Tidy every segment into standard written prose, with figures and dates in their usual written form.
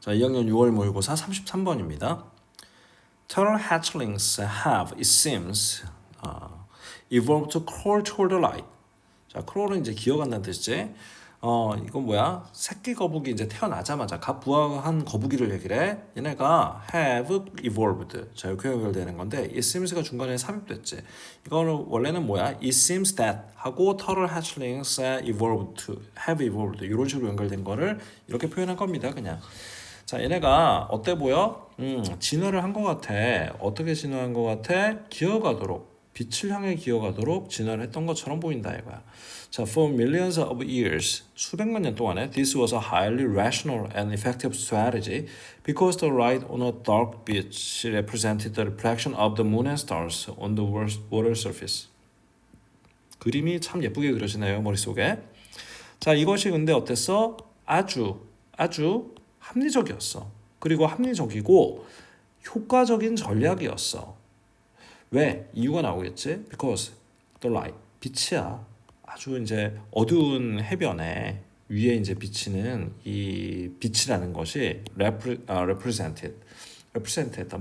자, 2학년 6월 모의고사 33번입니다. Turtle hatchlings have, it seems, evolved to crawl toward the light. 자, crawl은 이제 기어간다는 뜻이지. 이건 뭐야? 새끼 거북이 이제 태어나자마자 갓 부화한 거북이를 얘기를 해. 얘네가 have evolved. 자, 이렇게 연결되는 건데 it seems가 중간에 삽입됐지. 이거는 원래는 뭐야? It seems that 하고 turtle hatchlings evolved to have evolved 이런 식으로 연결된 거를 이렇게 표현한 겁니다. 그냥. 자, 얘네가 어때 보여? 진화를 한 것 같아. 어떻게 진화한 것 같아? 기어가도록, 빛을 향해 기어가도록 진화를 했던 것처럼 보인다 이거야. 자, for millions of years, 수백만 년 동안에 this was a highly rational and effective strategy because the light on a dark beach represented the reflection of the moon and stars on the water surface. 그림이 참 예쁘게 그려지네요, 머릿속에. 자, 이것이 근데 어땠어? 아주 합리적이었어. 그리고 합리적이고 효과적인 전략이었어. 왜? 이유가 나오겠지? Because the light, 빛이야. 아주 이제 어두운 해변에 위에 이제 비치는 이 빛이라는 것이 represented,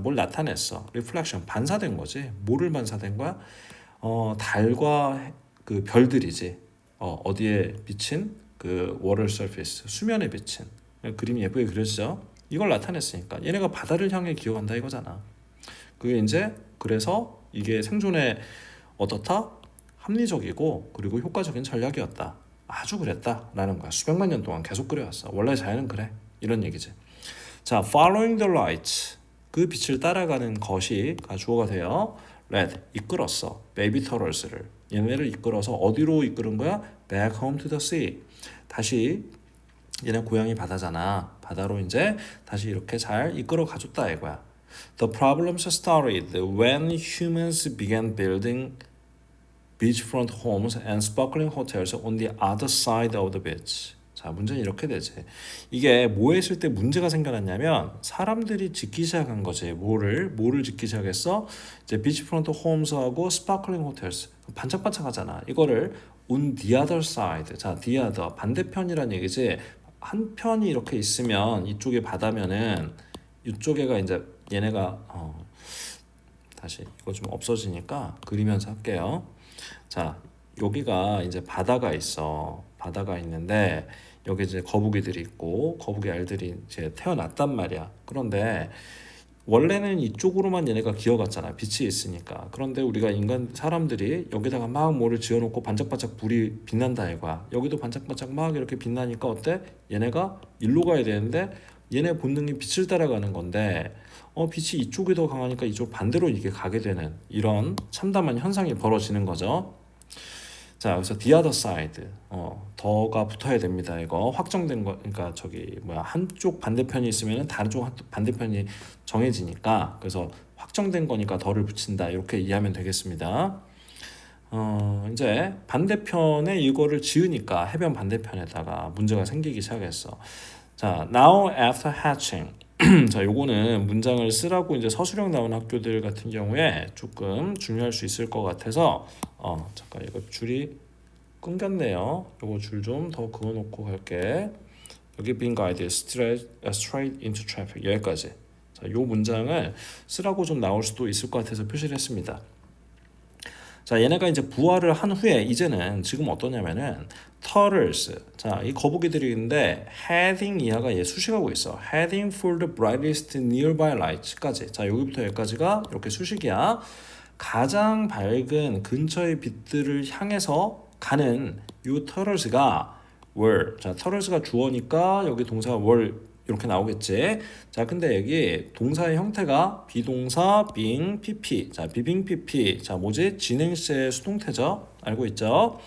뭘 나타냈어. reflection, 반사된 거지. 뭐를 반사된 거야? 달과 그 별들이지. 어디에 비친 그 water surface, 수면에 비친. 그림이 예쁘게 그려지죠. 이걸 나타냈으니까 얘네가 바다를 향해 기어간다 이거잖아. 그게 이제 그래서 이게 생존에 어떻다? 합리적이고 그리고 효과적인 전략이었다. 아주 그랬다라는 거야. 수백만 년 동안 계속 그래왔어. 원래 자연은 그래. 이런 얘기지. 자, following the light, 그 빛을 따라가는 것이 주어가 돼요. led, 이끌었어. baby turtles를. 얘네를 이끌어서 어디로 이끄는 거야? back home to the sea. 다시 얘네 고향이 바다잖아. 바다로 이제 다시 이렇게 잘 이끌어 가줬다 이거야. The problems started when humans began building beachfront homes and sparkling hotels on the other side of the beach. 자, 문제는 이렇게 되지. 이게 뭐 했을 때 문제가 생겨났냐면 사람들이 짓기 시작한 거지. 뭐를 짓기 시작했어? 이제 비치프론트 홈스하고 스파클링 호텔스. 반짝반짝하잖아. 이거를 on the other side. 자, the other 반대편이란 얘기지. 한 편이 이렇게 있으면 이쪽에 바다면은 이쪽에가 이제 얘네가 다시 이거 좀 없어지니까 그리면서 할게요. 자, 여기가 이제 바다가 있어. 바다가 있는데 여기 이제 거북이들이 있고 거북이 알들이 이제 태어났단 말이야. 그런데 원래는 이쪽으로만 얘네가 기어갔잖아. 빛이 있으니까. 그런데 우리가 사람들이 여기다가 막 뭐를 지어놓고 반짝반짝 불이 빛난다 이거야. 여기도 반짝반짝 막 이렇게 빛나니까 어때? 얘네가 일로 가야 되는데 얘네 본능이 빛을 따라가는 건데 빛이 이쪽이 더 강하니까 이쪽 반대로 이게 가게 되는 이런 참담한 현상이 벌어지는 거죠. 자, 여기서 the other side, 더가 붙어야 됩니다. 이거 확정된 거, 그러니까 한쪽 반대편이 있으면 다른 쪽 반대편이 정해지니까 그래서 확정된 거니까 더를 붙인다 이렇게 이해하면 되겠습니다. 이제 반대편에 이거를 지으니까 해변 반대편에다가 문제가 생기기 시작했어. 자, now after hatching. 자, 요거는 문장을 쓰라고 이제 서술형 나온 학교들 같은 경우에 조금 중요할 수 있을 것 같아서 잠깐 이거 줄이 끊겼네요. 요거 줄 좀 더 그어놓고 갈게. 여기 being guided straight into traffic 여기까지. 자, 요 문장을 쓰라고 좀 나올 수도 있을 것 같아서 표시를 했습니다. 자, 얘네가 이제 부화를 한 후에 이제는 지금 어떠냐면은 turtles. 자, 이 거북이들이 있는데 heading 이하가 얘 수식하고 있어. heading for the brightest nearby lights까지. 자, 여기부터 여기까지가 이렇게 수식이야. 가장 밝은 근처의 빛들을 향해서 가는 요 turtles가 were. 자, turtles가 주어니까 여기 동사가 were 이렇게 나오겠지. 자, 근데 여기 동사의 형태가 비동사 being pp. 자, being pp. 자, 뭐지? 진행시의 수동태죠. 알고 있죠?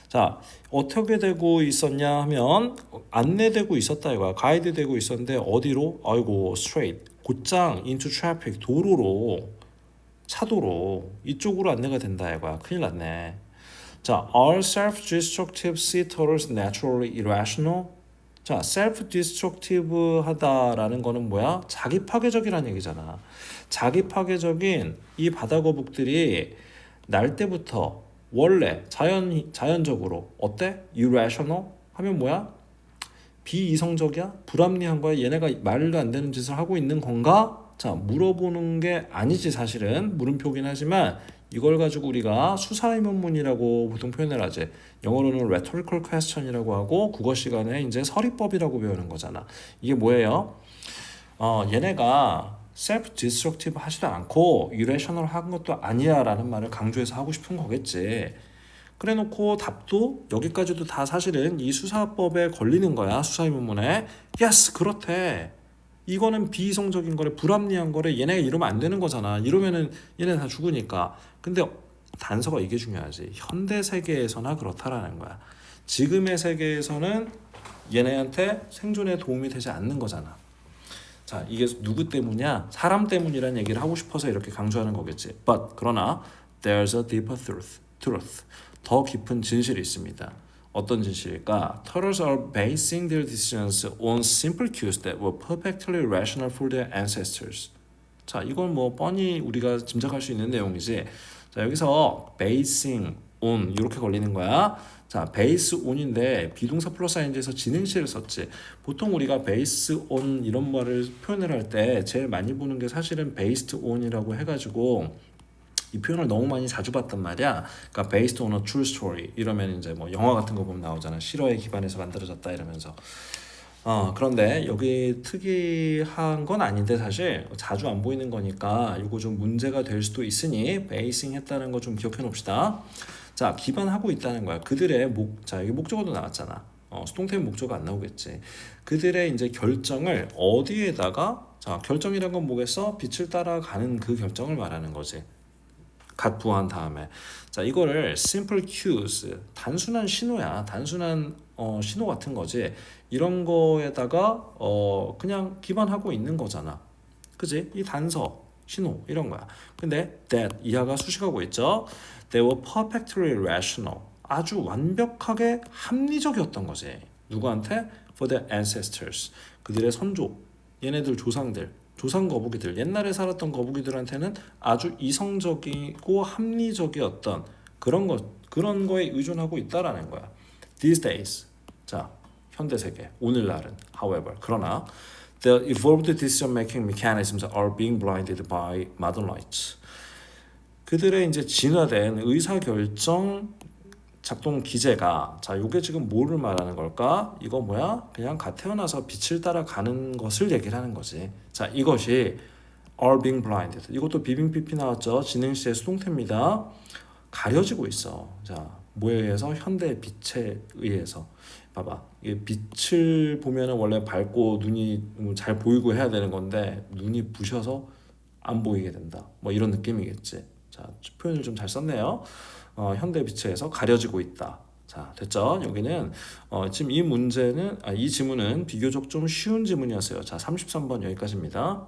자, 어떻게 되고 있었냐 하면 안내되고 있었다 이거야. 가이드 되고 있었는데 어디로? 아이고, straight. 곧장 into traffic. 도로로. 차도로. 이쪽으로 안내가 된다 이거야. 큰일 났네. 자, are self-destructive sea turtles naturally irrational? 자, self-destructive 하다라는 거는 뭐야? 자기 파괴적이라는 얘기잖아. 자기 파괴적인 이 바다 거북들이 날 때부터 원래 자연적으로 어때? irrational 하면 뭐야? 비이성적이야? 불합리한 거야? 얘네가 말도 안 되는 짓을 하고 있는 건가? 자, 물어보는 게 아니지 사실은. 물음표긴 하지만 이걸 가지고 우리가 수사의문문이라고 보통 표현을 하지. 영어로는 rhetorical question이라고 하고 국어 시간에 이제 서리법이라고 배우는 거잖아. 이게 뭐예요? 얘네가 self-destructive 하지도 않고 irrational 한 것도 아니야 라는 말을 강조해서 하고 싶은 거겠지. 그래 놓고 답도 여기까지도 다 사실은 이 수사법에 걸리는 거야. 수사의문문에. yes, 그렇대. 이거는 비이성적인 거래, 불합리한 거래. 얘네가 이러면 안 되는 거잖아. 이러면은 얘네 다 죽으니까. 근데 단서가 이게 중요하지. 현대 세계에서나 그렇다라는 거야. 지금의 세계에서는 얘네한테 생존에 도움이 되지 않는 거잖아. 자, 이게 누구 때문이야? 사람 때문이란 얘기를 하고 싶어서 이렇게 강조하는 거겠지. But 그러나 there's a deeper truth. 더 깊은 진실이 있습니다. 어떤 진실일까? Turtles are basing their decisions on simple cues that were perfectly rational for their ancestors. 자, 이건 뭐 뻔히 우리가 짐작할 수 있는 내용이지. 자, 여기서 basing on 이렇게 걸리는 거야. 자, base on인데 비동사 플러스 ing에서 진행시를 썼지. 보통 우리가 base on 이런 말을 표현을 할 때 제일 많이 보는 게 사실은 based on이라고 해가지고 이 표현을 너무 많이 자주 봤단 말이야. 그러니까 based on a true story 이러면 이제 뭐 영화 같은 거 보면 나오잖아. 실화에 기반해서 만들어졌다 이러면서. 그런데 여기 특이한 건 아닌데 사실 자주 안 보이는 거니까 이거 좀 문제가 될 수도 있으니 베이싱 했다는 거 좀 기억해 놓읍시다. 자, 기반하고 있다는 거야. 그들의 자, 여기 목적어도 나왔잖아. 수동태는 목적어 안 나오겠지. 그들의 이제 결정을 어디에다가, 자, 결정이란 건 뭐겠어? 빛을 따라가는 그 결정을 말하는 거지. 갓 부호한 다음에. 자, 이거를 simple cues, 단순한 신호야. 단순한 신호 같은 거지. 이런 거에다가 그냥 기반하고 있는 거잖아. 그지? 이 단서, 신호 이런 거야. 근데 that 이하가 수식하고 있죠. They were perfectly rational. 아주 완벽하게 합리적이었던 거지. 누구한테? For their ancestors. 그들의 선조, 얘네들 조상들. 조상 거북이들, 옛날에 살았던 거북이들한테는 아주 이성적이고 합리적이었던 그런 거에 의존하고 있다라는 거야. These days, 자, 현대 세계, 오늘날은, however, 그러나 the evolved decision-making mechanisms are being blinded by modern lights. 그들의 이제 진화된 의사결정 작동 기제가, 자, 요게 지금 뭐를 말하는 걸까? 이거 뭐야? 그냥 갓 태어나서 빛을 따라가는 것을 얘기를 하는 거지. 자, 이것이 are being blinded. 이것도 비빙피피 나왔죠. 진행시의 수동태입니다. 가려지고 있어. 자, 뭐에 의해서? 현대의 빛에 의해서. 봐봐. 이게 빛을 보면은 원래 밝고 눈이 잘 보이고 해야 되는 건데 눈이 부셔서 안 보이게 된다. 뭐 이런 느낌이겠지. 자, 표현을 좀 잘 썼네요. 현대 빛에서 가려지고 있다. 자, 됐죠? 여기는 지금 이 질문은 비교적 좀 쉬운 지문이었어요. 자, 33번 여기까지입니다.